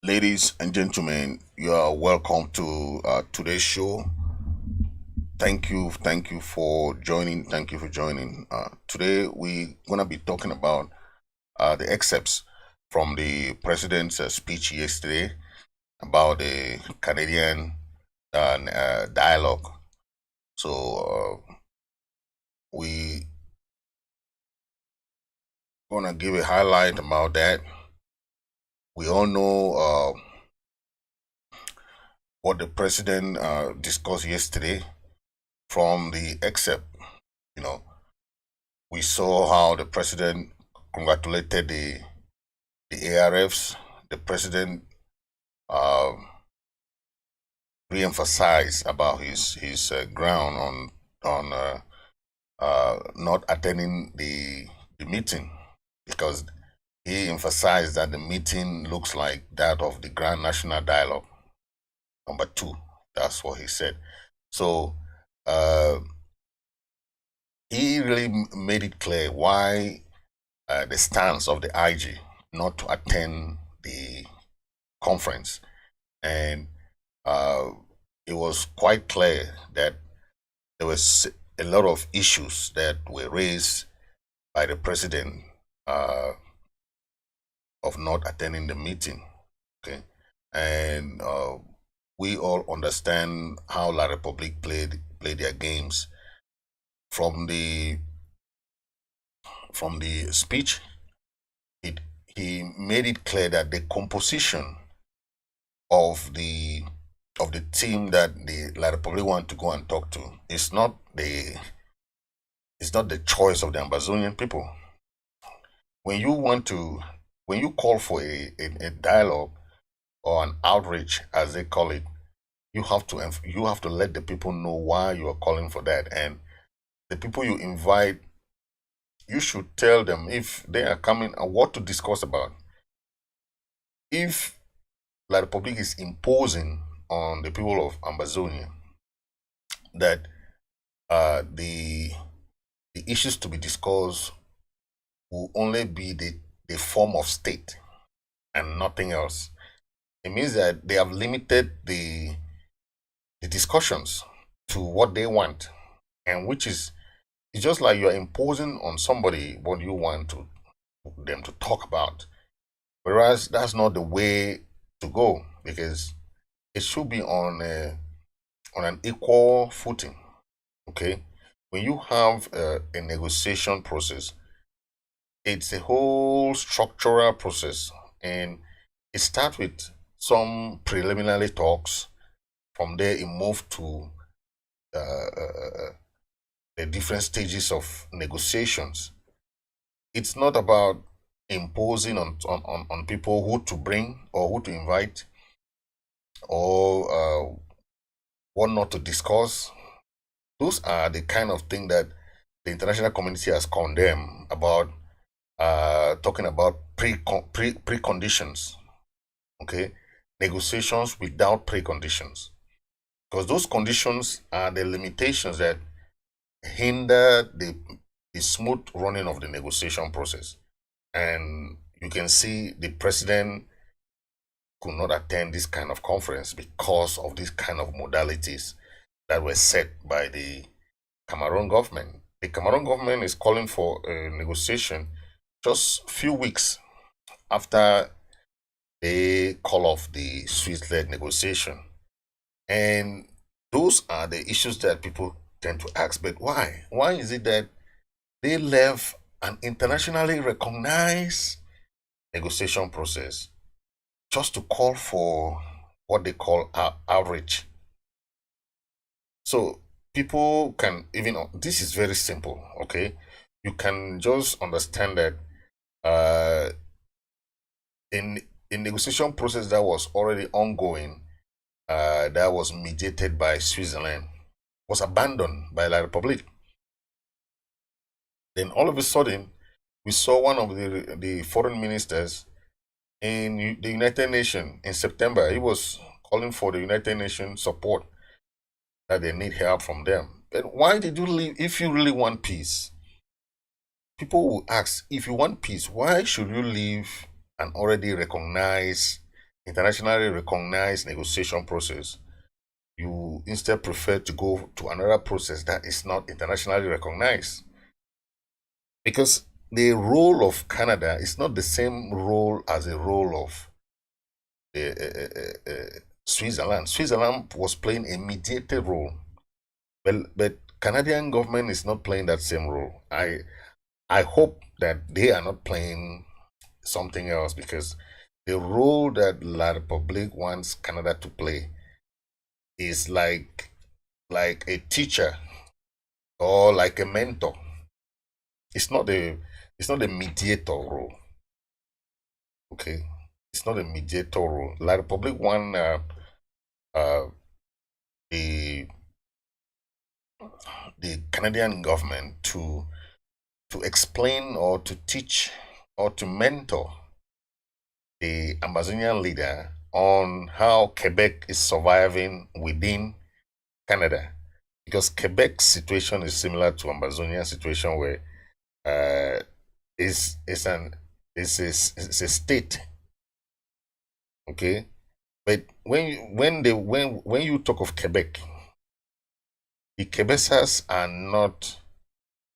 Ladies and gentlemen, you are welcome to today's show. Thank you for joining. Thank you for joining. Today we're gonna be talking about the excerpts from the president's speech yesterday about the Canadian dialogue. So we gonna give a highlight about that. We all know what the president discussed yesterday from the excerpt. You know, we saw how the president congratulated the ARFs. The president uh, re-emphasized about his ground on not attending the meeting because he emphasized that the meeting looks like that of the Grand National Dialogue number two. That's what he said. So uh, he really made it clear why the stance of the IG not to attend the conference. And uh, it was quite clear that there was a lot of issues that were raised by the president of not attending the meeting. Okay. And we all understand how La Republique played their games from the speech. It he made it clear that the composition of the team that the La Republique want to go and talk to is not the choice of the Amazonian people. When you want to when you call for a dialogue or an outreach as they call it, you have to let the people know why you are calling for that. And the people you invite, you should tell them if they are coming and what to discuss about. If La Republique is imposing on the people of Amazonia that the issues to be discussed will only be the form of state and nothing else. It means that they have limited the discussions to what they want, and which is it's just like you're imposing on somebody what you want them to talk about. Whereas that's not the way to go because it should be on an equal footing. Okay, when you have a negotiation process, it's a whole structural process, and it starts with some preliminary talks. From there, it moves to uh, the different stages of negotiations. It's not about imposing on people who to bring or who to invite or what not to discuss. Those are the kind of thing that the international community has condemned about talking about preconditions. Okay, negotiations without preconditions, because those conditions are the limitations that hinder the smooth running of the negotiation process. And you can see the president could not attend this kind of conference because of these kind of modalities that were set by the Cameroon government. The Cameroon government is calling for a negotiation just few weeks after they call off the Swiss-led negotiation. And those are the issues that people tend to ask. But why? Why is it that they left an internationally recognized negotiation process just to call for what they call outreach? So people can even, this is very simple, okay? You can just understand that uh, in a negotiation process that was already ongoing, that was mediated by Switzerland, was abandoned by La Republique. Then all of a sudden, we saw one of the foreign ministers in the United Nations in September. He was calling for the United Nations support, that they need help from them. But why did you leave if you really want peace? People will ask, if you want peace, why should you leave an already recognized internationally recognized negotiation process, you instead prefer to go to another process that is not internationally recognized. Because the role of Canada is not the same role as the role of Switzerland. Switzerland was playing a mediated role, but Canadian government is not playing that same role. I hope that they are not playing something else, because the role that La Republique wants Canada to play is like a teacher or like a mentor. It's not a mediator role. Okay, it's not a mediator role. La Republique want uh, the the Canadian government to explain or to teach or to mentor the Amazonian leader on how Quebec is surviving within Canada, because Quebec's situation is similar to Amazonian situation, where uh, is an is a state, okay. But when you talk of Quebec, the Quebecers are not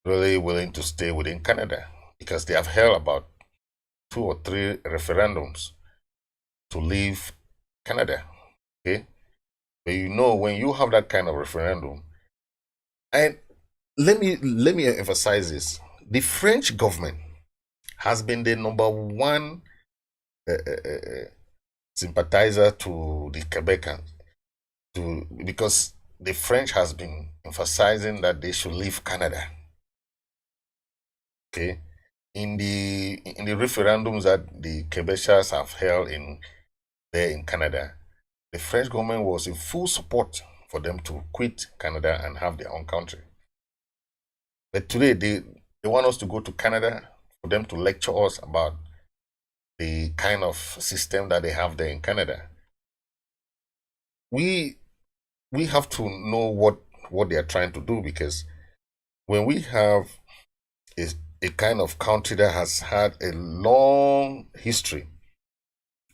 really willing to stay within Canada, because they have held about 2 or 3 referendums to leave Canada. Okay, but when you have that kind of referendum, and let me emphasize this: the French government has been the number one sympathizer to the Quebecans, because the French has been emphasizing that they should leave Canada. Okay, in the referendums that the Quebecers have held there in Canada, the French government was in full support for them to quit Canada and have their own country. But today they want us to go to Canada for them to lecture us about the kind of system that they have there in Canada. We we have to know what they are trying to do, because when we have a, a kind of country that has had a long history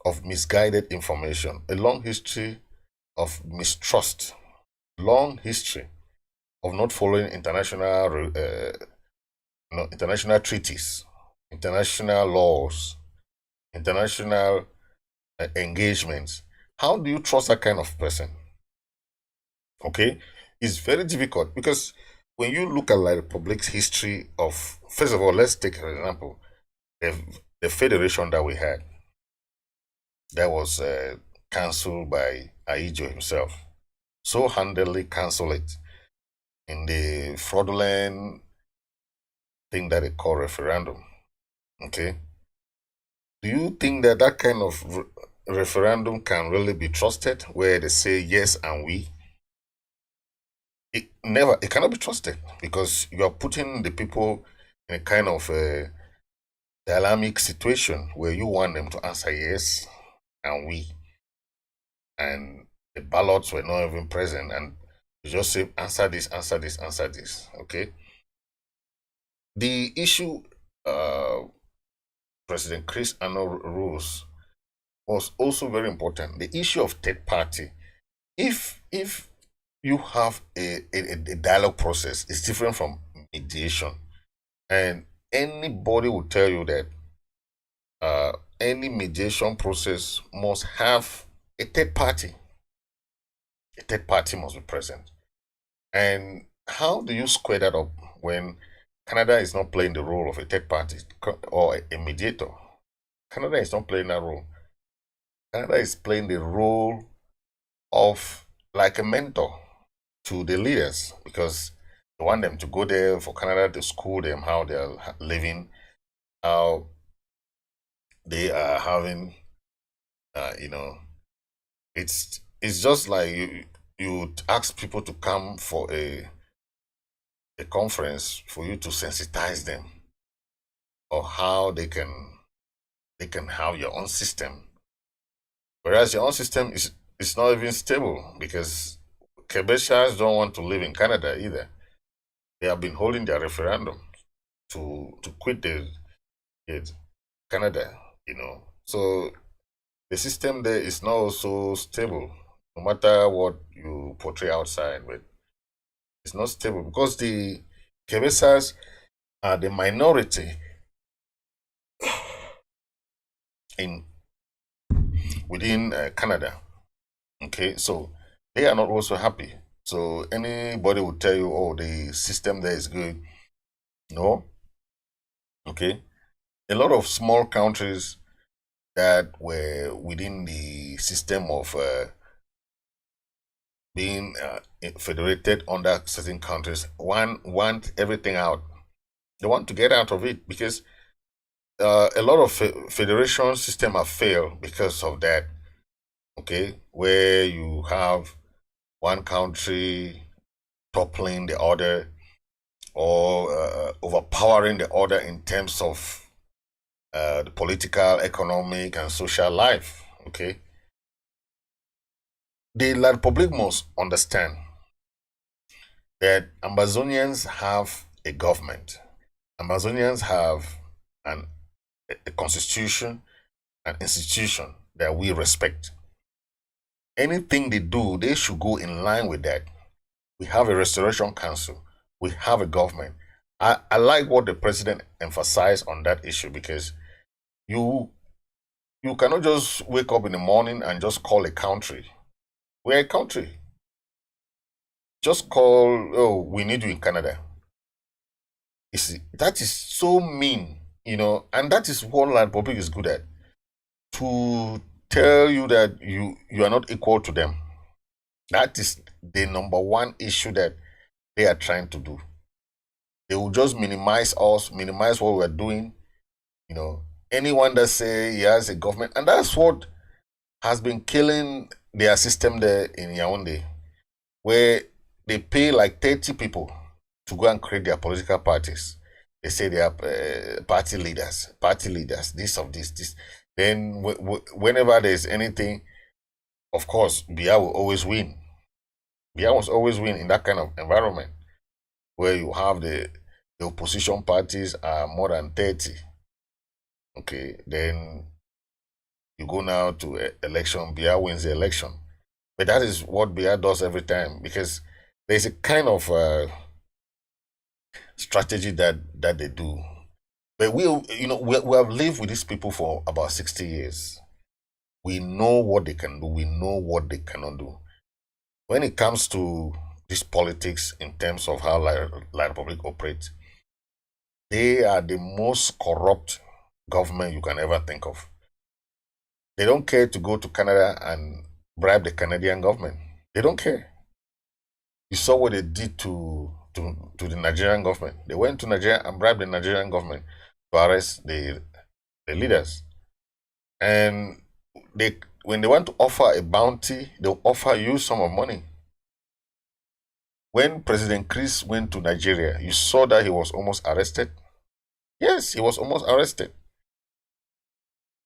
of misguided information, a long history of mistrust, long history of not following international treaties, international laws, international engagements. How do you trust that kind of person? Okay, it's very difficult, because when you look at like Republic's history of, first of all, let's take an example, the, the federation that we had, that was cancelled by Aijo himself, so handily cancelled it in the fraudulent thing that they call referendum. Okay, do you think that that kind of referendum can really be trusted, where they say yes and we? It cannot be trusted, because you are putting the people in a kind of a dynamic situation where you want them to answer yes and we, and the ballots were not even present, and you just say answer this, answer this, answer this. Okay, the issue President Chris Anu rules was also very important. The issue of third party. If you have a dialogue process, it's different from mediation. And anybody will tell you that any mediation process must have a third party. A third party must be present. And how do you square that up when Canada is not playing the role of a third party or a mediator? Canada is not playing that role. Canada is playing the role of like a mentor to the leaders, because they want them to go there for Canada to school them how they're living, how they are having, you know, it's just like you ask people to come for a conference for you to sensitize them, or how they can have your own system, whereas your own system is not even stable, because Quebecers don't want to live in Canada either. They have been holding their referendum to quit the Canada, So the system there is not so stable, no matter what you portray outside, but it's not stable because the Kebesas are the minority in within Canada. Okay, so they are not also happy. So anybody would tell you, oh, the system there is good. No. Okay. A lot of small countries that were within the system of being federated under certain countries want everything out. They want to get out of it because a lot of federation system have failed because of that. Okay, where you have one country toppling the other or overpowering the other in terms of the political, economic, and social life. Okay, the La Republic must understand that Amazonians have a government. Amazonians have an, a constitution, an institution that we respect. Anything they do, they should go in line with that. We have a restoration council. We have a government. I like what the president emphasized on that issue because you you cannot just wake up in the morning and just call a country. We're a country. Just call, oh, we need you in Canada. You see, that is so mean, and that is what La Republic is good at. To tell you that you are not equal to them. That is the number one issue that they are trying to do. They will just minimize us, minimize what we're doing. Anyone that say he has a government, and that's what has been killing their system there in Yaoundé, where they pay like 30 people to go and create their political parties. They say they are party leaders, this of this. Then whenever there's anything, of course, Biya will always win. Biya must always win in that kind of environment where you have the opposition parties are more than 30. Okay, then you go now to election, Biya wins the election. But that is what Biya does every time because there's a kind of strategy that they do. But we have lived with these people for about 60 years. We know what they can do. We know what they cannot do. When it comes to this politics in terms of how La Republic operates, they are the most corrupt government you can ever think of. They don't care to go to Canada and bribe the Canadian government. They don't care. You saw what they did to the Nigerian government. They went to Nigeria and bribed the Nigerian government to arrest the leaders. And when they want to offer a bounty, they'll offer you some of money. When President Chris went to Nigeria, you saw that he was almost arrested. Yes, he was almost arrested.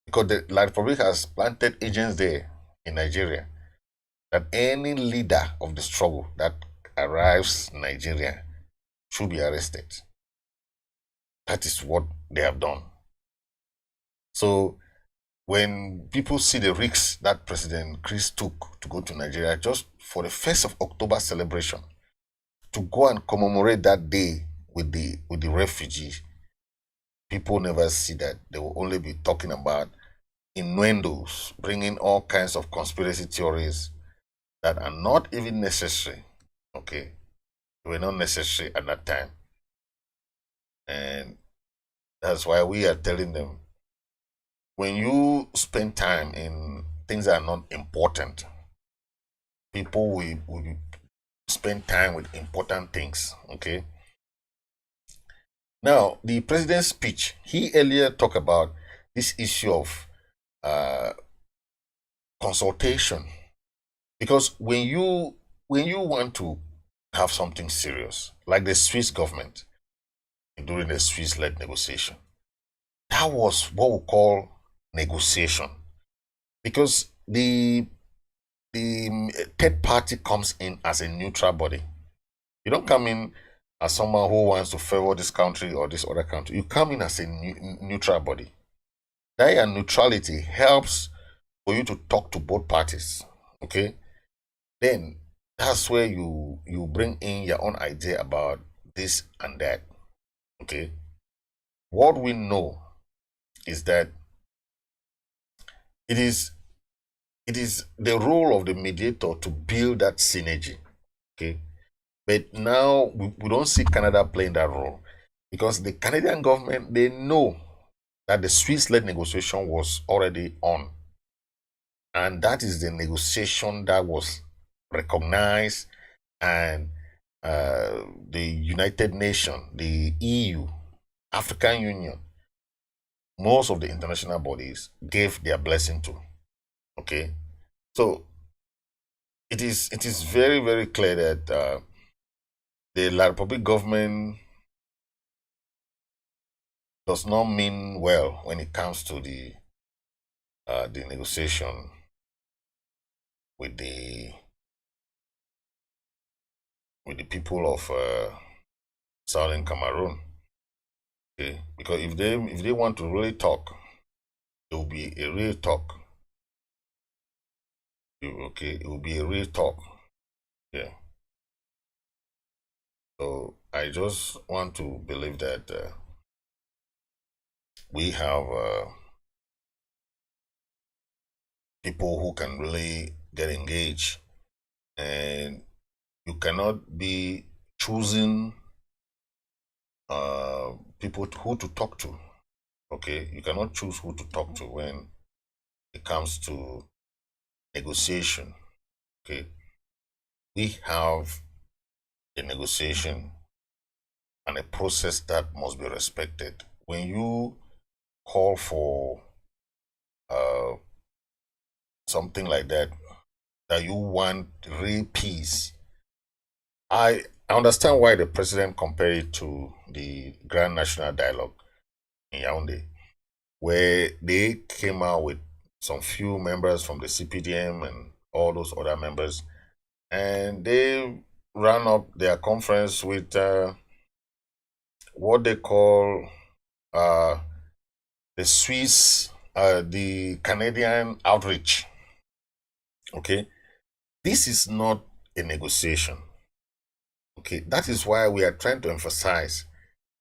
Because the La Republic has planted agents there in Nigeria that any leader of the struggle that arrives in Nigeria should be arrested. That is what they have done. So when people see the risks that President Chris took to go to Nigeria just for the 1st of October celebration, to go and commemorate that day with the refugees, people never see that. They will only be talking about innuendos, bringing all kinds of conspiracy theories that are not even necessary. Okay, they were not necessary at that time. And that's why we are telling them, when you spend time in things that are not important, people will spend time with important things. Okay. Now, the president's speech, he earlier talked about this issue of consultation, because when you want to have something serious, like the Swiss government during the Swiss-led negotiation, that was what we call negotiation, because the third party comes in as a neutral body. You don't come in as someone who wants to favor this country or this other country. You come in as a neutral body. That neutrality helps for you to talk to both parties. Okay, then that's where you bring in your own idea about this and that. Okay, what we know is that it is it is the role of the mediator to build that synergy. Okay, but now we don't see Canada playing that role because the Canadian government, they know that the Swiss-led negotiation was already on, and that is the negotiation that was recognized, and the United Nations, the EU, African Union, most of the international bodies gave their blessing to. Okay, so it is very very clear that the La Republic government does not mean well when it comes to the negotiation with the people of Southern Cameroon. Okay, because if they want to really talk, it will be a real talk. Okay, it will be a real talk. Yeah. So I just want to believe that we have people who can really get engaged, and you cannot be choosing people who to talk to. Okay, you cannot choose who to talk to when it comes to negotiation. Okay, we have a negotiation and a process that must be respected. When you call for uh, something like that, that you want real peace, I understand why the president compared it to the Grand National Dialogue in Yaoundé, where they came out with some few members from the CPDM and all those other members, and they ran up their conference with what they call uh, the Swiss, the Canadian outreach. Okay, this is not a negotiation. Okay, that is why we are trying to emphasize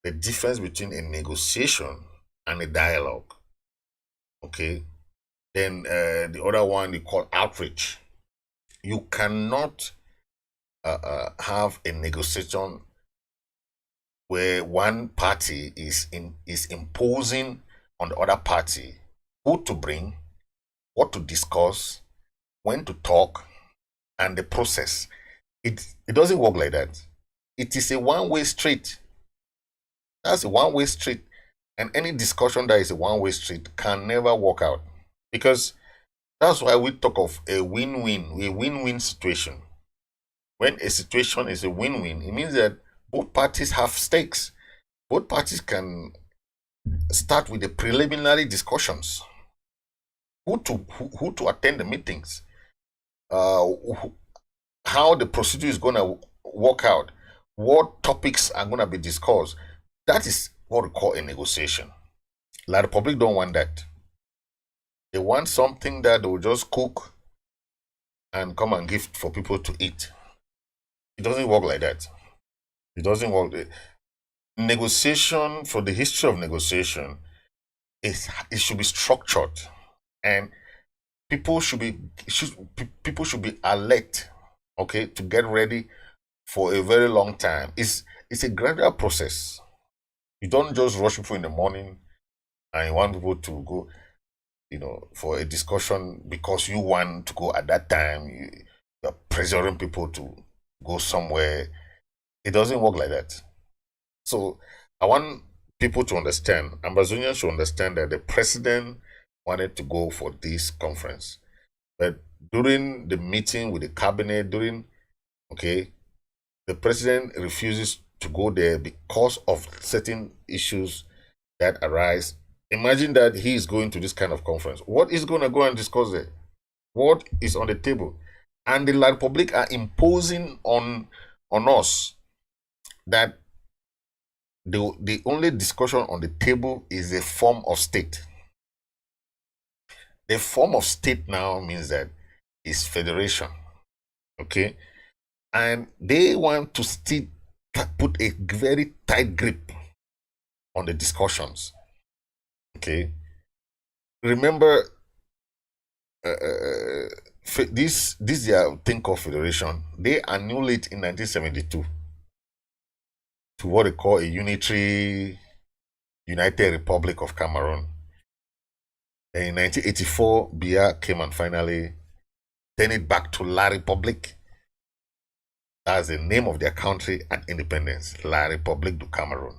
the difference between a negotiation and a dialogue. Okay, then the other one they call outreach. You cannot have a negotiation where one party is imposing on the other party who to bring, what to discuss, when to talk, and the process. It doesn't work like that. It is a one-way street. That's a one-way street. And any discussion that is a one-way street can never work out. Because that's why we talk of a win-win situation. When a situation is a win-win, it means that both parties have stakes. Both parties can start with the preliminary discussions. Who to attend the meetings, how the procedure is going to work out, what topics are going to be discussed. That is what we call a negotiation. La Republic don't want that. They want something that they will just cook and come and give for people to eat. It doesn't work like that. It doesn't work. Negotiation, for the history of negotiation, it should be structured, and people should be alert, okay, to get ready for a very long time. It's a gradual process. You don't just rush people in the morning and you want people to go, for a discussion because you want to go at that time. You're pressuring people to go somewhere. It doesn't work like that. So I want people to understand, Ambazonians should understand that the president wanted to go for this conference. But during the meeting with the cabinet, the president refuses to go there because of certain issues that arise. Imagine that he is going to this kind of conference. What is going to go and discuss there? What is on the table? And the La Republic are imposing on us that the only discussion on the table is a form of state. The form of state now means that it's federation. Okay. And they want to still put a very tight grip on the discussions. Okay. Remember, this their thing called federation. They annulled it in 1972 to what they call a unitary United Republic of Cameroon. And in 1984, Biya came and finally turned it back to La Republique. That's the name of their country at independence, La République du Cameroon.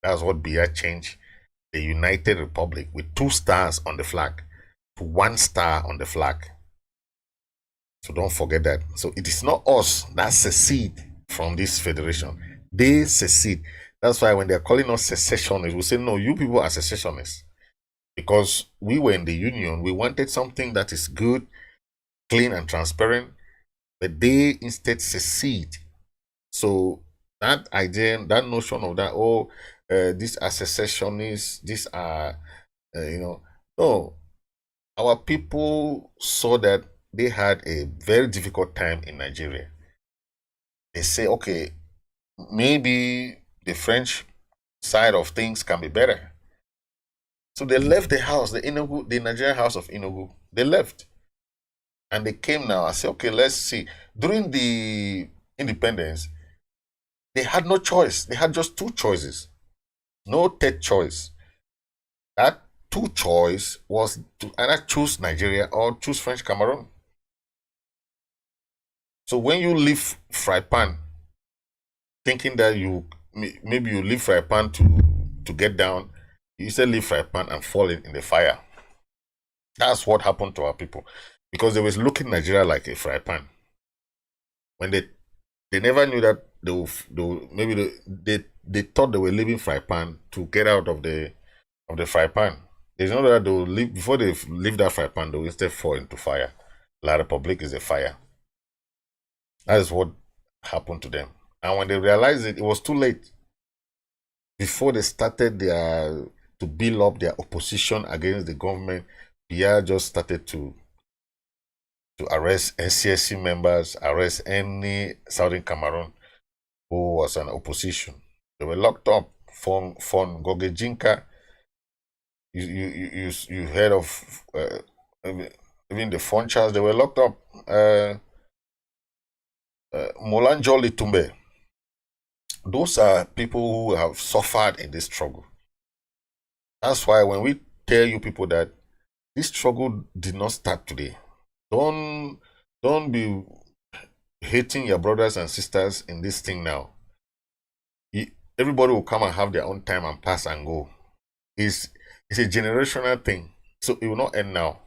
That's what Biya changed the United Republic with 2 stars on the flag to 1 star on the flag. So don't forget that. So it is not us that secede from this federation. They secede. That's why when they're calling us secessionists, we say, no, you people are secessionists. Because we were in the union, we wanted something that is good, clean, and transparent, but they instead secede. So that idea, that notion of that, these are secessionists, these are, no, our people saw that they had a very difficult time in Nigeria. They say, okay, maybe the French side of things can be better. So they left the house, the Nigerian house of Enugu. They left. And they came now. I said, okay, let's see. During the independence, they had no choice. They had just 2 choices. No third choice. That 2 choice was to either choose Nigeria or choose French Cameroon. So when you leave fry pan, thinking that maybe you leave fry pan to get down, you still leave fry pan and fall in the fire. That's what happened to our people, because they was looking Nigeria like a fry pan. When they never knew that they thought they were leaving fry pan to get out of the fry pan. They know that they will leave before they leave that fry pan. They will instead fall into fire. La Republique is a fire. That is what happened to them. And when they realized it, it was too late. Before they started to build up their opposition against the government, Biya just started to arrest NCSC members, arrest any Southern Cameroon who was an opposition. They were locked up. Von Gogejinka, you heard of even the Fonchas, they were locked up. Molanjoli Tumbe. Those are people who have suffered in this struggle. That's why when we tell you people that this struggle did not start today, don't be hating your brothers and sisters in this thing now. Everybody will come and have their own time and pass and go. It's a generational thing, so it will not end now.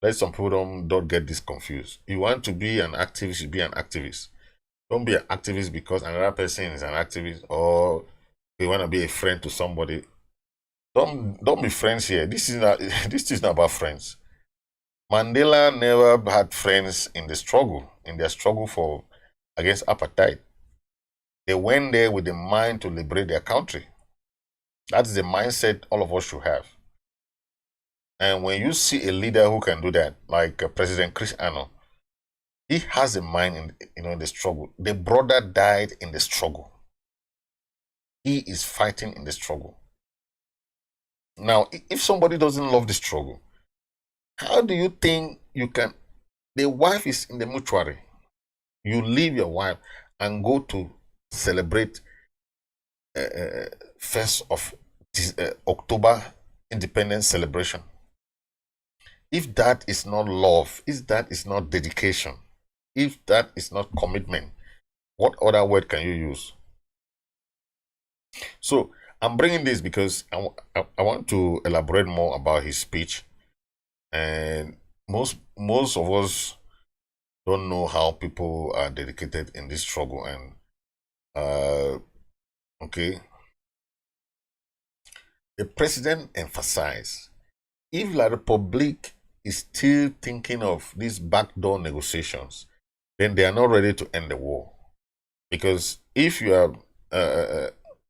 Let some people don't get this confused. You want to be an activist, you be an activist. Don't be an activist because another person is an activist, or you want to be a friend to somebody. Don't be friends here. This is not about friends. Mandela never had friends in their struggle against apartheid. They went there with the mind to liberate their country. That's the mindset all of us should have. And when you see a leader who can do that, like President Chris Anu, he has a mind in the struggle. The brother died in the struggle. He is fighting in the struggle. Now, if somebody doesn't love the struggle, how do you think you can? The wife is in the mortuary. You leave your wife and go to celebrate 1st of October independence celebration. If that is not love, if that is not dedication, if that is not commitment, what other word can you use? So I'm bringing this because I want to elaborate more about his speech. And most of us don't know how people are dedicated in this struggle. And okay, the president emphasized, if La Republique is still thinking of these backdoor negotiations, then they are not ready to end the war. Because if you are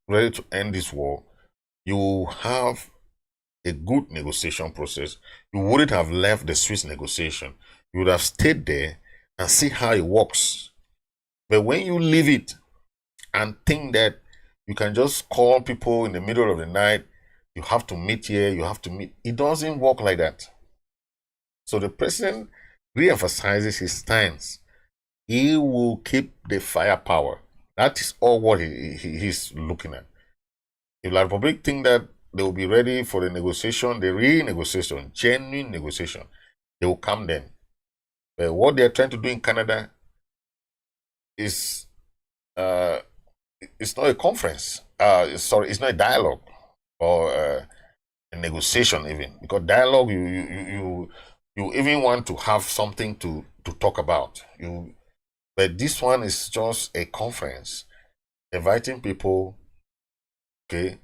ready to end this war, you have a good negotiation process, you wouldn't have left the Swiss negotiation. You would have stayed there and see how it works. But when you leave it and think that you can just call people in the middle of the night, you have to meet here, you have to meet, it doesn't work like that. So the president re-emphasizes his stance. He will keep the firepower. That is all what he's looking at. If La Republic think that they will be ready for the negotiation, the renegotiation, genuine negotiation, they will come then. But what they're trying to do in Canada is it's not a conference. It's not a dialogue or a negotiation even, because dialogue you even want to have something to talk about. But this one is just a conference, inviting people, okay,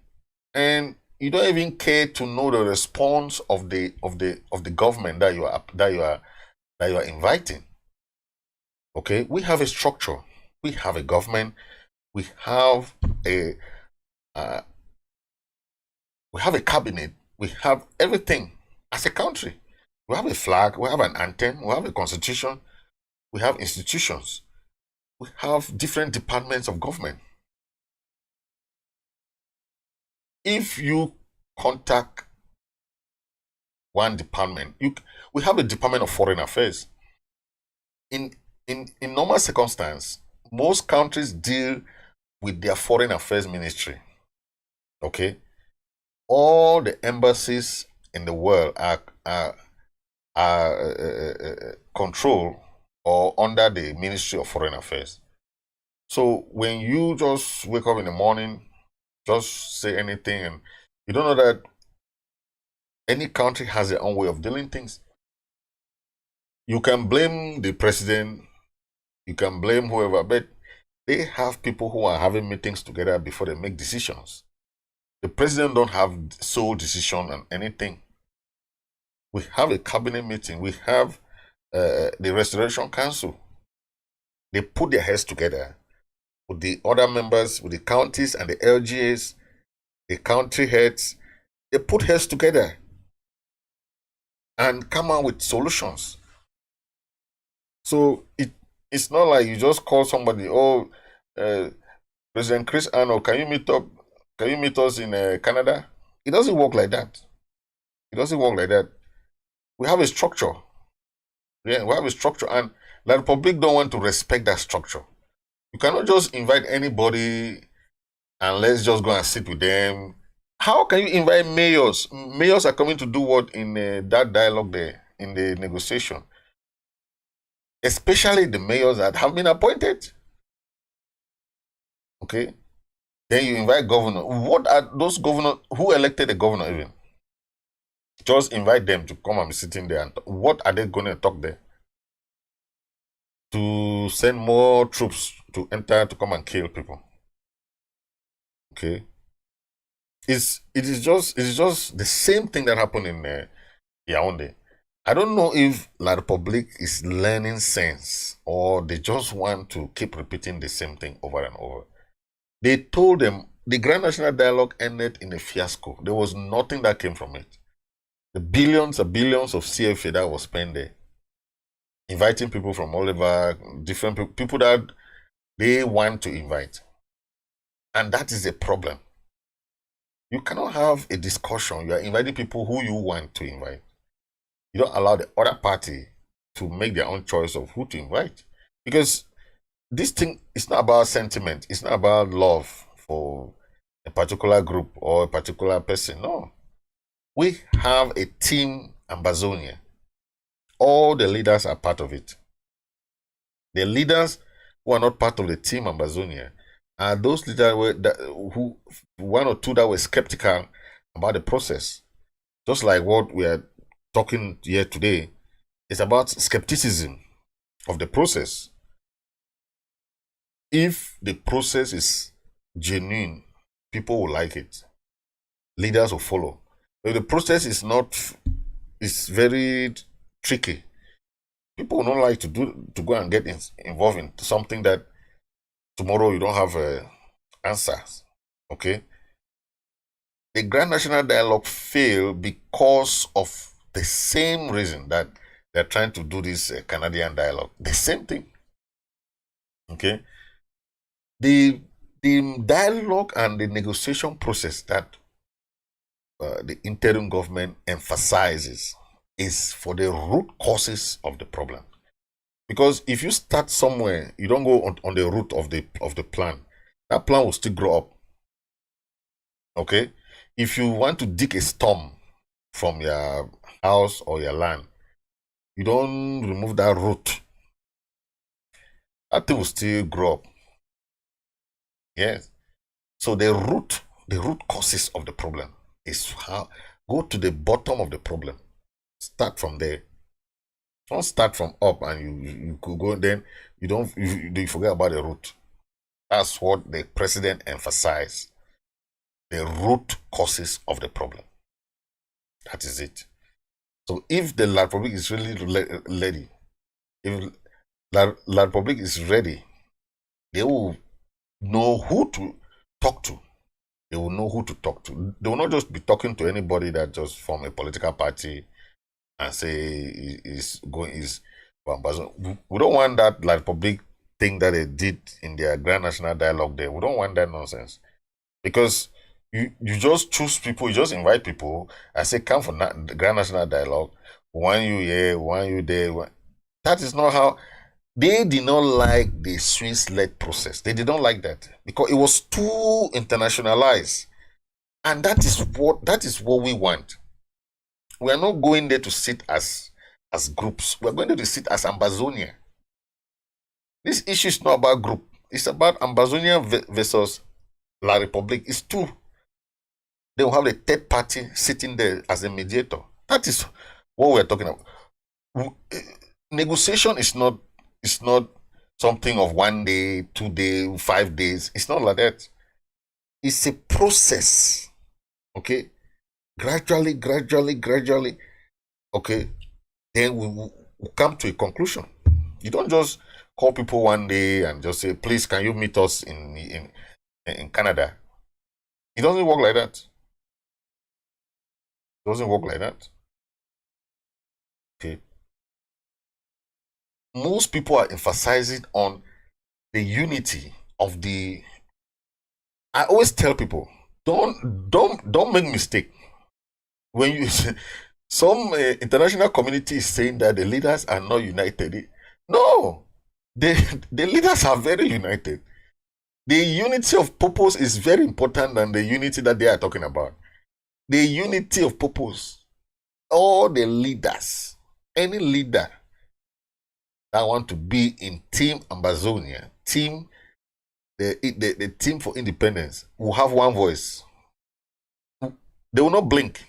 and you don't even care to know the response of the government that you are inviting. Okay, we have a structure, we have a government, we have a cabinet, we have everything as a country. We have a flag, we have an anthem, we have a constitution, we have institutions, we have different departments of government. If you contact one department, we have a Department of Foreign Affairs. In normal circumstance, most countries deal with their Foreign Affairs Ministry. Okay, all the embassies in the world are controlled or under the Ministry of Foreign Affairs. So when you just wake up in the morning, just say anything, and you don't know that any country has their own way of doing things. You can blame the president, you can blame whoever, but they have people who are having meetings together before they make decisions. The president don't have sole decision on anything. We have a cabinet meeting. We have the Restoration Council. They put their heads together with the other members, with the counties and the LGAs, the country heads. They put heads together and come out with solutions. So it's not like you just call somebody, President Chris Anu, can you meet up? Can you meet us in Canada? It doesn't work like that. It doesn't work like that. We have a structure. Yeah, we have a structure, and the Republic don't want to respect that structure. You cannot just invite anybody and let's just go and sit with them. How can you invite mayors? Mayors are coming to do what in that dialogue there, in the negotiation? Especially the mayors that have been appointed. Okay? Then you invite governor. What are those governors? Who elected the governor even? Just invite them to come and be sitting there. And what are they going to talk there? To send more troops to enter to come and kill people. Okay? It is just the same thing that happened in Yaoundé. I don't know if La Republique is learning sense or they just want to keep repeating the same thing over and over. They told them the Grand National Dialogue ended in a fiasco. There was nothing that came from it. The billions and billions of CFA that was spent there, inviting people from all over, different people that they want to invite. And that is a problem. You cannot have a discussion. You are inviting people who you want to invite. You don't allow the other party to make their own choice of who to invite. Because this thing is not about sentiment. It's not about love for a particular group or a particular person. No. We have a team Ambazonia. All the leaders are part of it. The leaders who are not part of the team Ambazonia are those leaders who one or two that were skeptical about the process. Just like what we are talking here today, it's about skepticism of the process. If the process is genuine, people will like it. Leaders will follow. If the process is not, it's very tricky. People will not like to go and get involved in something that tomorrow you don't have answers. Okay. The Grand National Dialogue failed because of the same reason that they're trying to do this Canadian dialogue. The same thing. Okay. The dialogue and the negotiation process that the interim government emphasizes is for the root causes of the problem. Because if you start somewhere, you don't go on the root of the plan. That plan will still grow up. Okay? If you want to dig a storm from your house or your land, you don't remove that root. That thing will still grow up. Yes. So the root causes of the problem is how go to the bottom of the problem. Start from there. Don't start from up and you could go, then you forget about the root. That's what the president emphasized. The root causes of the problem. That is it. So if the La Republic is really ready, if La Republic is ready, they will know who to talk to. They will know who to talk to. They will not just be talking to anybody that just form a political party and say is we don't want that La Republic thing that they did in their Grand National Dialogue there. We don't want that nonsense. Because you just choose people, you just invite people and say, come for the Grand National Dialogue. One you here, one you there. That is not how. They did not like the Swiss-led process. They did not like that because it was too internationalized. And that is what we want. We are not going there to sit as groups. We are going there to sit as Ambazonia. This issue is not about group. It's about Ambazonia versus La Republique. It's two. They will have a third party sitting there as a mediator. That is what we're talking about. Negotiation is not something of 1 day, 2 days, 5 days. It's not like that. It's a process. Okay? Gradually. Okay? Then we will come to a conclusion. You don't just call people one day and just say, please, can you meet us in Canada? It doesn't work like that. It doesn't work like that. Okay? Most people are emphasizing on the unity of the. I always tell people, don't make mistake. When you some international community is saying that the leaders are not united. No, the leaders are very united. The unity of purpose is very important than the unity that they are talking about. The unity of purpose. All the leaders, any leader that want to be in Team Ambazonia, the team for independence, will have one voice. They will not blink.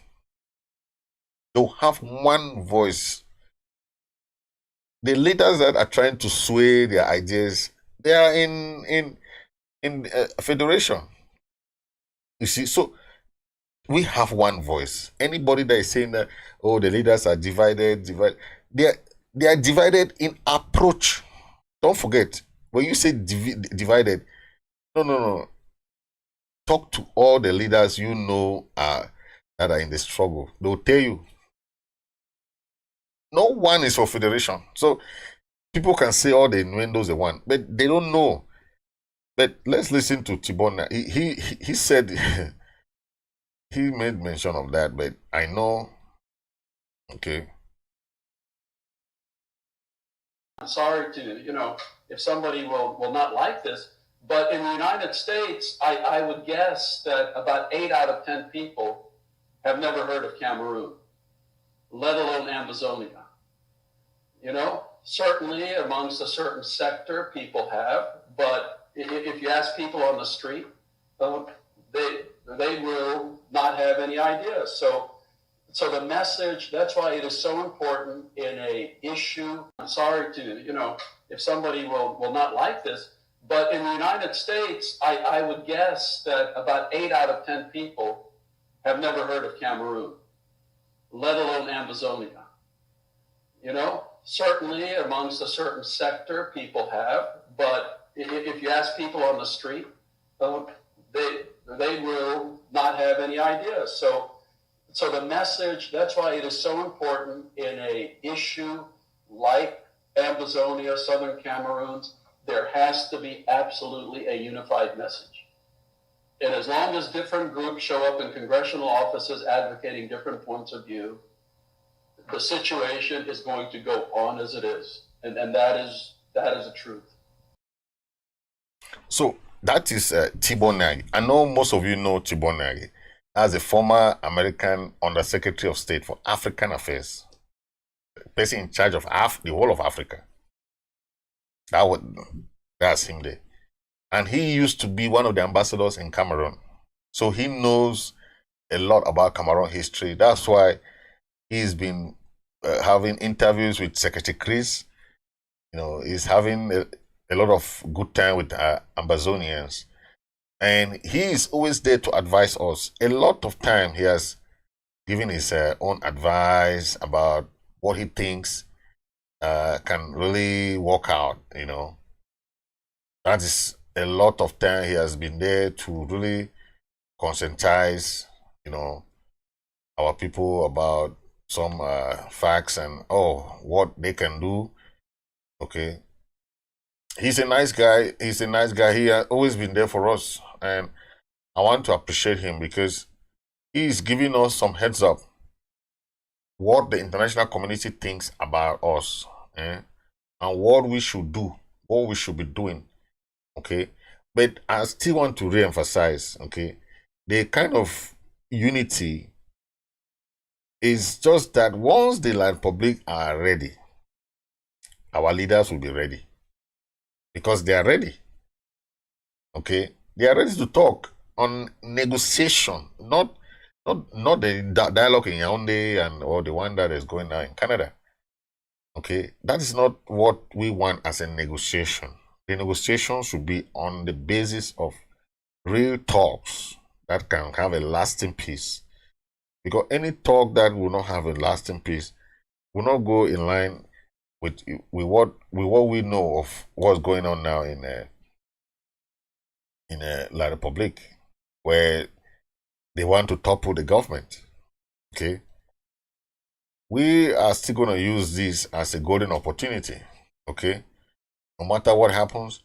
They will have one voice. The leaders that are trying to sway their ideas, they are in federation. You see, so we have one voice. Anybody that is saying that, oh, the leaders are divided, they are divided in approach. Don't forget, when you say divided, no. Talk to all the leaders you know that are in the struggle. They'll tell you. No one is for federation. So people can say all the innuendos they want, but they don't know. But let's listen to Tibona. He said he made mention of that, but I know. Okay. I'm sorry to, if somebody will not like this, but in the United States, I would guess that about 8 out of 10 people have never heard of Cameroon, let alone Amazonia. Certainly amongst a certain sector, people have, but if you ask people on the street, they will not have any idea. So the message, that's why it is so important in a issue. I'm sorry to, if somebody will not like this, but in the United States, I would guess that about 8 out of 10 people have never heard of Cameroon, let alone Amazonia. Certainly amongst a certain sector, people have, but if you ask people on the street, they will not have any ideas. So the message, that's why it is so important in a issue like Amazonia, Southern Cameroons, there has to be absolutely a unified message. And as long as different groups show up in congressional offices advocating different points of view, the situation is going to go on as it is. And that is the truth. So that is Tibor Nagy. I know most of you know Tibor Nagy as a former American Undersecretary of State for African Affairs, person in charge of the whole of Africa. That's him there. And he used to be one of the ambassadors in Cameroon. So he knows a lot about Cameroon history. That's why he's been having interviews with Secretary Chris. You know, he's having a lot of good time with Amazonians. And he is always there to advise us. A lot of time he has given his own advice about what he thinks can really work out, you know. That is a lot of time he has been there to really conscientize, you know, our people about some facts and what they can do. Okay. He's a nice guy. He's a nice guy. He has always been there for us. And I want to appreciate him because he's giving us some heads up what the international community thinks about us and what we should do, what we should be doing. Okay. But I still want to re-emphasize, okay, the kind of unity is just that once the La Republic are ready, our leaders will be ready. Because they are ready. Okay? They are ready to talk on negotiation, not the dialogue in Yaoundé or the one that is going on in Canada. Okay? That is not what we want as a negotiation. The negotiation should be on the basis of real talks that can have a lasting peace. Because any talk that will not have a lasting peace will not go in line with what we know of what's going on now in La Republique, where they want to topple the government. Okay, we are still going to use this as a golden opportunity. Okay, no matter what happens,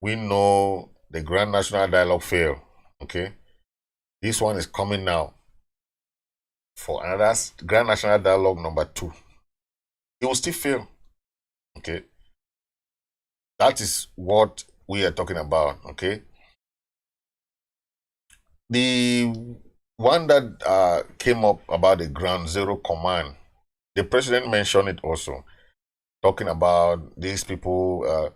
we know the Grand National Dialogue failed. Okay, this one is coming now for another Grand National Dialogue number 2. It will still fail. Okay, that is what we are talking about. Okay, the one that came up about the Ground Zero Command, the president mentioned it also, talking about these people.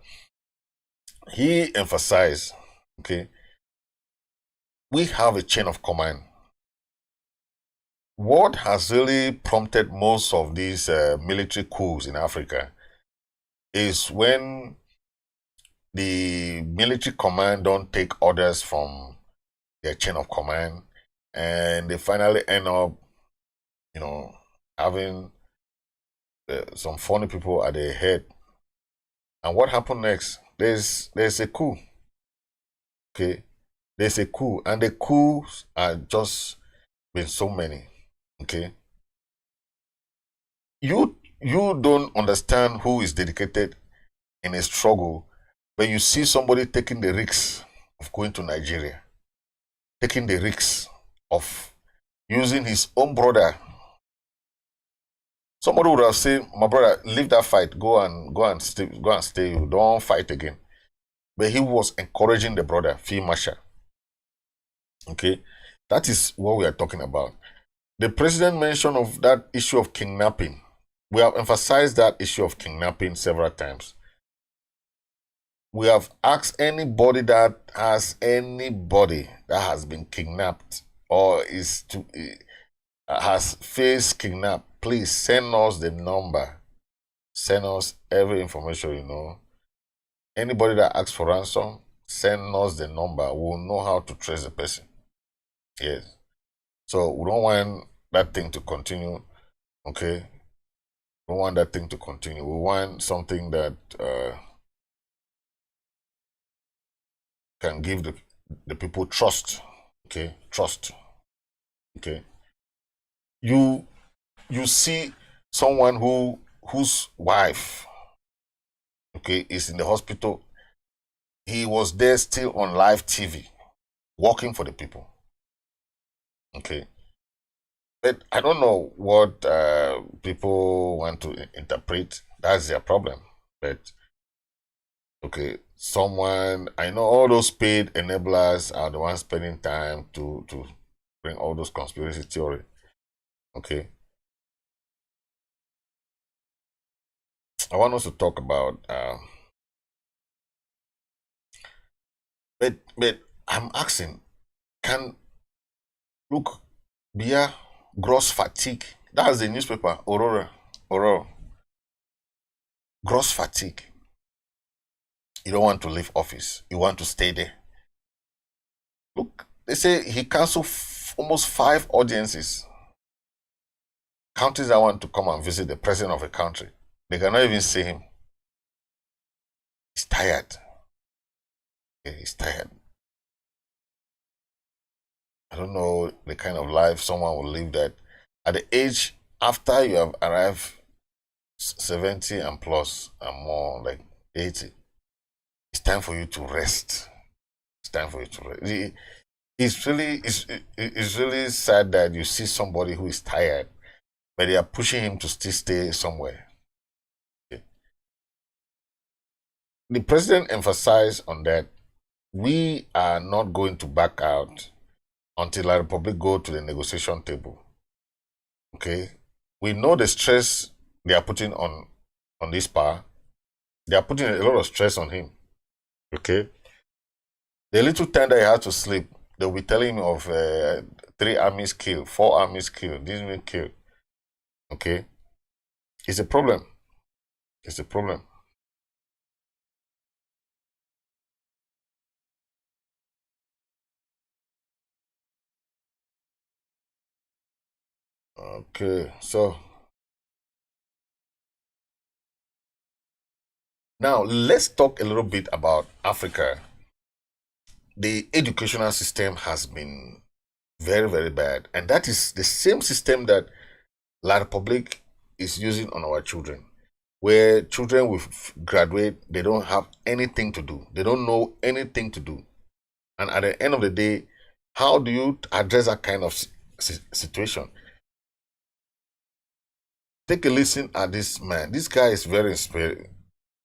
He emphasized, okay, we have a chain of command. What has really prompted most of these military coups in Africa is when the military command don't take orders from their chain of command and they finally end up, you know, having some funny people at their head. And what happened next? There's a coup. Okay, there's a coup, and the coups are just been so many. Okay, you don't understand who is dedicated in a struggle when you see somebody taking the risk of going to Nigeria, taking the risk of using his own brother. Somebody would have said, "My brother, leave that fight. Go and stay. Don't fight again." But he was encouraging the brother, Field Marshal. Okay, that is what we are talking about. The president mentioned of that issue of kidnapping. We have emphasized that issue of kidnapping several times. We have asked anybody that has been kidnapped or has faced kidnap, please send us the number. Send us every information you know. Anybody that asks for ransom, send us the number. We'll know how to trace the person. Yes. So we don't want that thing to continue. Okay. We don't want that thing to continue. We want something that can give the people trust. Okay, trust. Okay, you see someone whose wife, okay, is in the hospital. He was there still on live TV, working for the people. Okay, but I don't know what people want to interpret. That's their problem. But okay, someone, I know all those paid enablers are the ones spending time to bring all those conspiracy theory. Okay, I want us to talk about but I'm asking, can look Bia gross fatigue? That's the newspaper, Aurora. Gross fatigue. You don't want to leave office. You want to stay there. Look, they say he canceled almost 5 audiences. Countries that want to come and visit the president of a country, they cannot even see him. He's tired. Okay, he's tired. I don't know the kind of life someone will live that at the age after you have arrived 70 and plus and more, like 80. It's time for you to rest. It's time for you to rest. It's really sad that you see somebody who is tired, but they are pushing him to still stay somewhere. Okay. The president emphasized on that we are not going to back out until the Republic go to the negotiation table. Okay, we know the stress they are putting on this power. They are putting a lot of stress on him. Okay, the little time that he has to sleep, they'll be telling him of 3 armies killed, 4 armies killed, this one killed. Okay, it's a problem. It's a problem. Okay, so now let's talk a little bit about Africa. The educational system has been very, very bad, and that is the same system that La Republic is using on our children, where children will graduate, they don't have anything to do, they don't know anything to do, and at the end of the day, how do you address that kind of situation? Take a listen at this man. This guy is very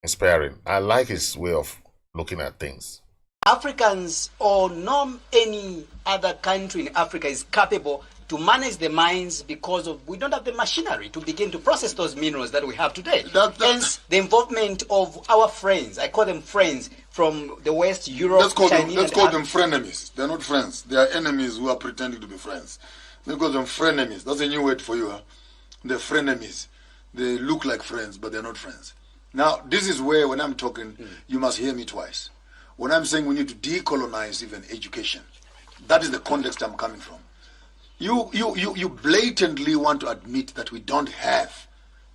inspiring. I like his way of looking at things. Africans or no any other country in Africa is capable to manage the mines because of we don't have the machinery to begin to process those minerals that we have today. Hence, the involvement of our friends, I call them friends from the West, Europe, let's call them frenemies. They're not friends. They are enemies who are pretending to be friends. Let's call them frenemies. That's a new word for you, huh? They're frenemies. They look like friends, but they're not friends. Now, this is where, when I'm talking, you must hear me twice. When I'm saying we need to decolonize even education, that is the context I'm coming from. You blatantly want to admit that we don't have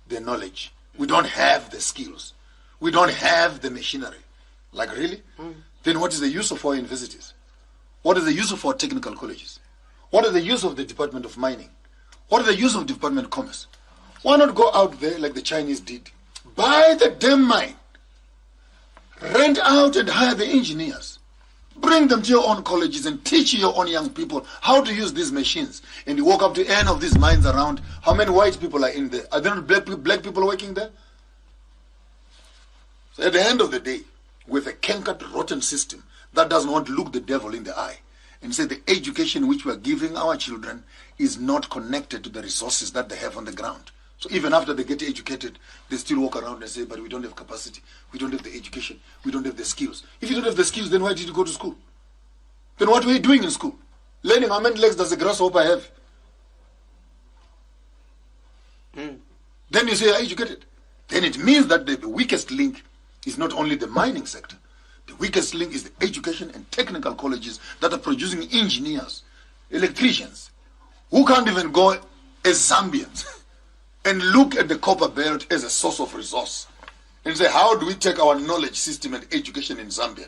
the knowledge. We don't have the skills. We don't have the machinery. Like, really? Then what is the use of our universities? What is the use of our technical colleges? What is the use of the Department of Mining? What is the use of Department of Commerce? Why not go out there like the Chinese did? Buy the damn mine. Rent out and hire the engineers. Bring them to your own colleges and teach your own young people how to use these machines. And you walk up to any of these mines around, how many white people are in there? Are there not black people working there? So at the end of the day, with a cankered, rotten system that doesn't want to look the devil in the eye and say the education which we are giving our children is not connected to the resources that they have on the ground. So even after they get educated, they still walk around and say, but we don't have capacity, we don't have the education, we don't have the skills. If you don't have the skills, then why did you go to school? Then what were you doing in school? Learning how many legs does a grasshopper have? Then you say you're educated. Then it means that the weakest link is not only the mining sector. The weakest link is the education and technical colleges that are producing engineers, electricians, who can't even go as Zambians and look at the copper belt as a source of resource and say, how do we take our knowledge system and education in Zambia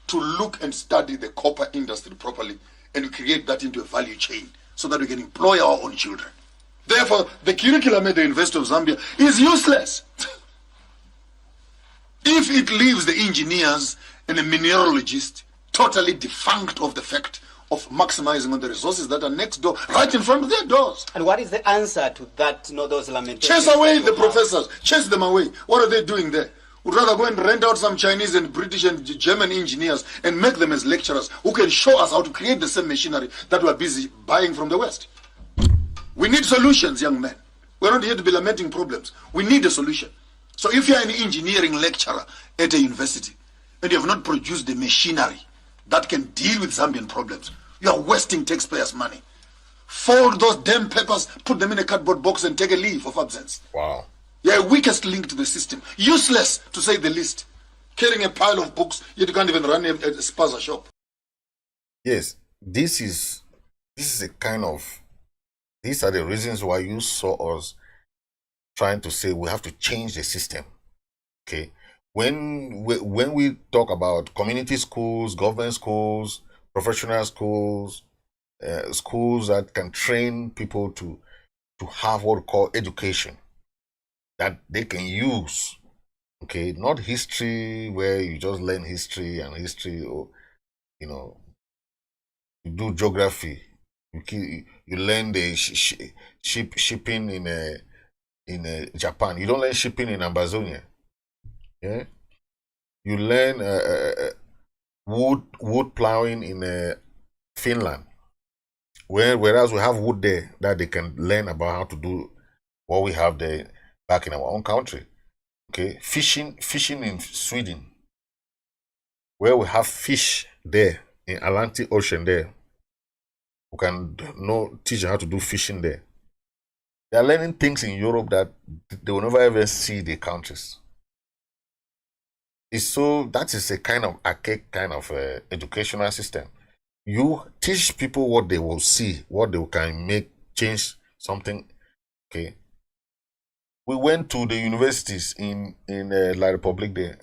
to look and study the copper industry properly and create that into a value chain so that we can employ our own children. Therefore, the curriculum at the University of Zambia is useless. If it leaves the engineers and the mineralogists totally defunct of the fact of maximizing on the resources that are next door, right in front of their doors. And what is the answer to that, those lamentations? Chase away the professors. Chase them away. What are they doing there? Would rather go and rent out some Chinese and British and German engineers and make them as lecturers who can show us how to create the same machinery that we're busy buying from the West. We need solutions, young men. We're not here to be lamenting problems. We need a solution. So if you're an engineering lecturer at a university and you have not produced the machinery that can deal with Zambian problems, you are wasting taxpayers' money. Fold those damn papers, put them in a cardboard box and take a leave of absence. Wow. You're a weakest link to the system. Useless, to say the least. Carrying a pile of books, yet you can't even run a spaza shop. Yes, this is a kind of, these are the reasons why you saw us trying to say we have to change the system. Okay, when we talk about community schools, government schools, professional schools, schools that can train people to have what we call education that they can use. Okay, not history where you just learn history or you do geography. You learn the shipping in Japan. You don't learn shipping in Amazonia. Yeah, you learn wood plowing in Finland. Whereas we have wood there that they can learn about how to do what we have there back in our own country. Okay, fishing in Sweden, where we have fish there in Atlantic Ocean there. We can teach them how to do fishing there. They are learning things in Europe that they will never ever see the countries. That is a kind of archaic kind of educational system. You teach people what they will see, what they can change something. Okay. We went to the universities in La Republic there.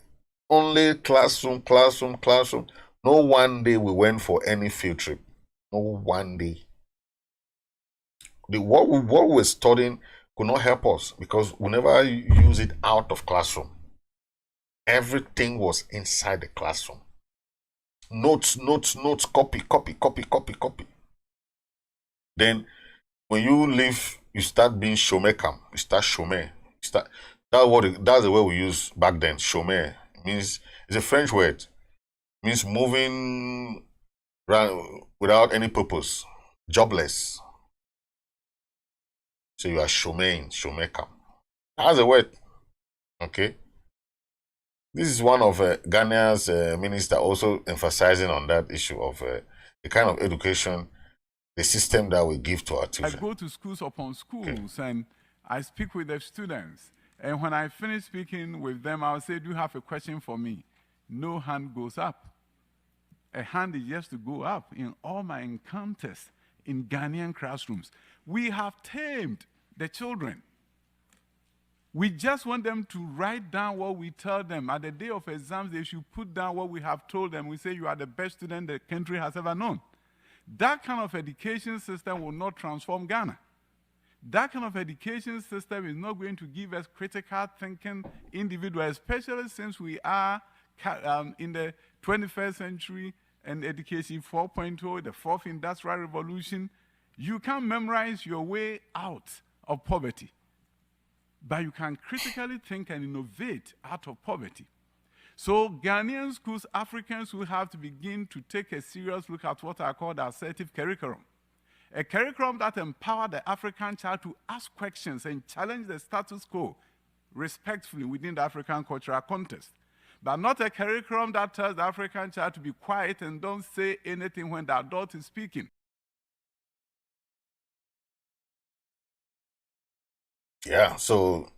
Only classroom. No one day we went for any field trip. No one day. What we were studying could not help us because we never use it out of classroom. Everything was inside the classroom. Notes, copy. Then when you leave, you start being shomekam. You start shome. That's the way we use back then. Shome means, it's a French word. It means moving around without any purpose. Jobless. So you are shomekam. That's the word. Okay. This is one of Ghana's minister also emphasizing on that issue of the kind of education, the system that we give to our children. I go to schools upon schools and I speak with the students. And when I finish speaking with them, I'll say, do you have a question for me? No hand goes up. A hand is just to go up. In all my encounters in Ghanaian classrooms, we have tamed the children. We just want them to write down what we tell them. At the day of exams, they should put down what we have told them. We say, you are the best student the country has ever known. That kind of education system will not transform Ghana. That kind of education system is not going to give us critical thinking individuals, especially since we are in the 21st century and education 4.0, the fourth industrial revolution. You can't memorize your way out of poverty, but you can critically think and innovate out of poverty. So Ghanaian schools, Africans will have to begin to take a serious look at what I call the assertive curriculum. A curriculum that empowers the African child to ask questions and challenge the status quo respectfully within the African cultural context. But not a curriculum that tells the African child to be quiet and don't say anything when the adult is speaking. Yeah, so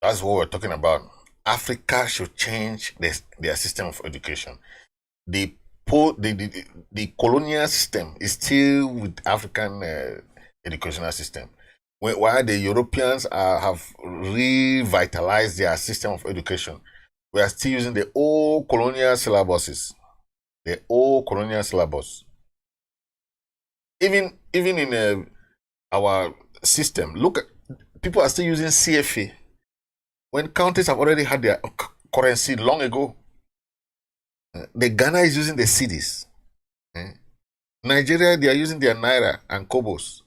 that's what we're talking about. Africa should change their system of education. The colonial system is still with African educational system. While the Europeans have revitalized their system of education, we are still using the old colonial syllabuses. The old colonial syllabus. Even in our system, look at people are still using CFA when countries have already had their currency long ago. The Ghana is using the cedis. Nigeria, they are using their naira and kobos.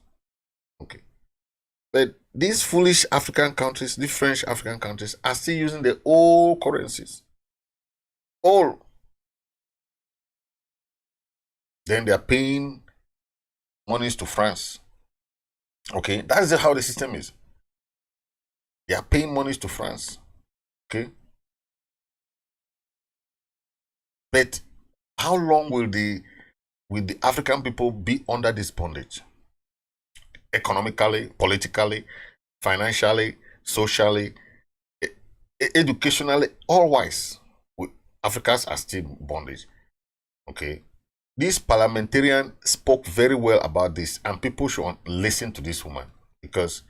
Okay, but these foolish African countries, these French African countries, are still using the old currencies. All. Then they are paying monies to France. Okay, that is how the system is. They are paying monies to France. Okay, but how long will the African people be under this bondage? Economically, politically, financially, socially, educationally, all wise, Africans are still bondage. Okay, this parliamentarian spoke very well about this, and people should listen to this woman because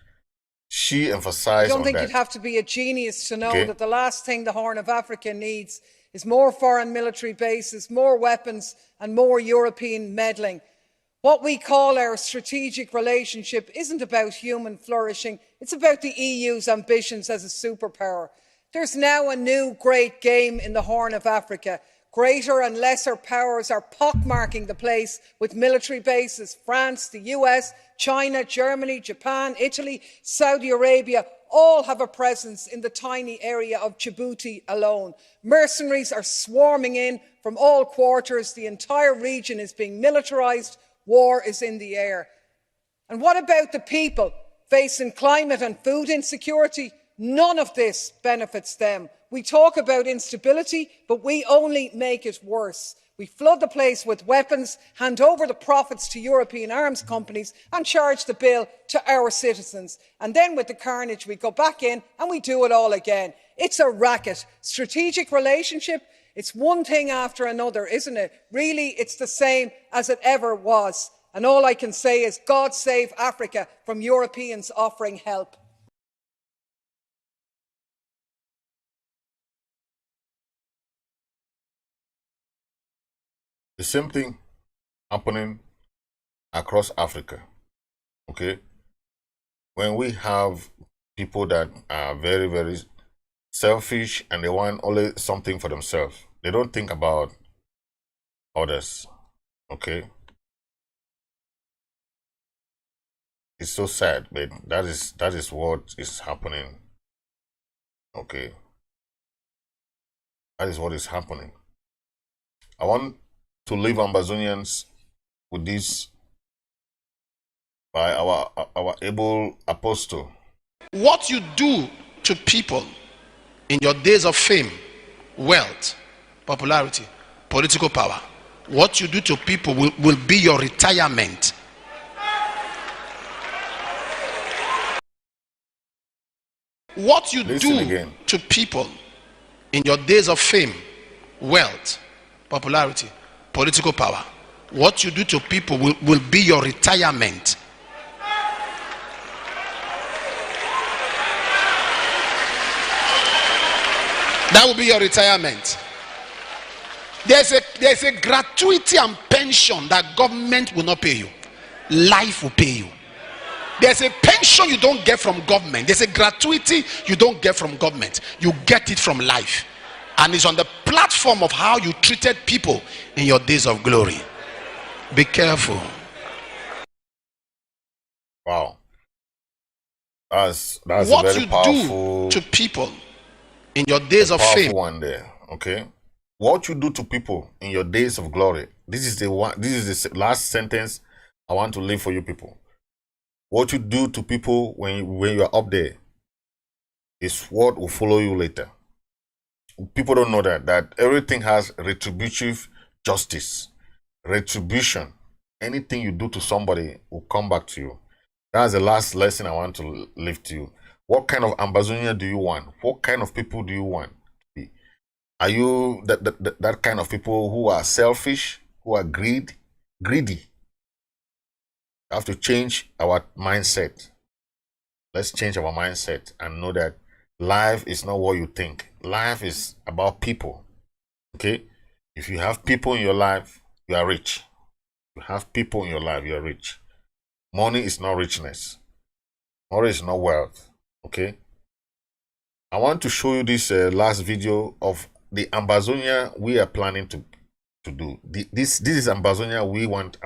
she emphasized on that. I don't think you'd have to be a genius to know that the last thing the Horn of Africa needs is more foreign military bases, more weapons and more European meddling. What we call our strategic relationship isn't about human flourishing, it's about the EU's ambitions as a superpower. There's now a new great game in the Horn of Africa. Greater and lesser powers are pockmarking the place with military bases. France, the US, China, Germany, Japan, Italy, Saudi Arabia all have a presence in the tiny area of Djibouti alone. Mercenaries are swarming in from all quarters. The entire region is being militarised. War is in the air. And what about the people facing climate and food insecurity? None of this benefits them. We talk about instability, but we only make it worse. We flood the place with weapons, hand over the profits to European arms companies and charge the bill to our citizens. And then with the carnage, we go back in and we do it all again. It's a racket. Strategic relationship, it's one thing after another, isn't it? Really, it's the same as it ever was. And all I can say is, God save Africa from Europeans offering help. The same thing happening across Africa. Okay, when we have people that are very, very selfish and they want only something for themselves, they don't think about others. Okay, it's so sad, but that is what is happening. Okay, that is what is happening. I want to leave Ambazonians with this by our able apostle. What you do to people in your days of fame, wealth, popularity, political power, what you do to people will be your retirement. What you do to people in your days of fame, wealth, popularity, political power, what you do to people will be your retirement. That will be your retirement. There's a gratuity and pension that government will not pay you. Life will pay you. There's a pension you don't get from government. There's a gratuity you don't get from government. You get it from life. And it's on the platform of how you treated people in your days of glory. Be careful. Wow. That's what a very you powerful do to people in your days of fame. One there, okay? What you do to people in your days of glory. This is the last sentence I want to leave for you people. What you do to people when you are up there is what will follow you later. People don't know that everything has retributive justice, retribution. Anything you do to somebody will come back to you. That's the last lesson I want to leave to you. What kind of Ambazonia do you want? What kind of people do you want to be? Are you that kind of people who are selfish, who are greedy? We have to change our mindset. Let's change our mindset and know that life is not what you think. Life is about people. Okay? If you have people in your life, you are rich. You have people in your life, you're rich. Money is not richness. Money is not wealth. Okay? I want to show you this last video of the Ambazonia we are planning to do. This is Ambazonia we want.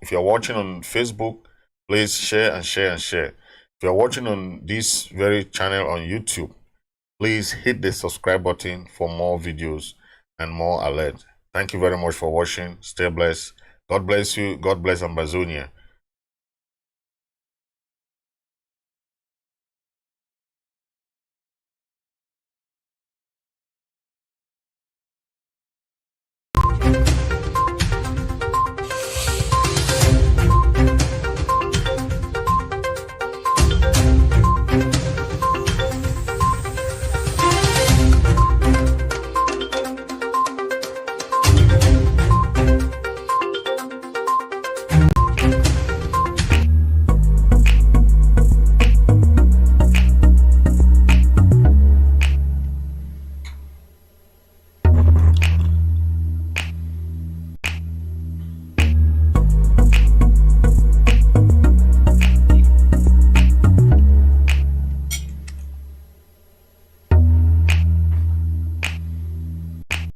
If you're watching on Facebook, please share and share and share. If you're watching on this very channel on YouTube, please hit the subscribe button for more videos and more alerts. Thank you very much for watching. Stay blessed. God bless you. God bless Ambazonia.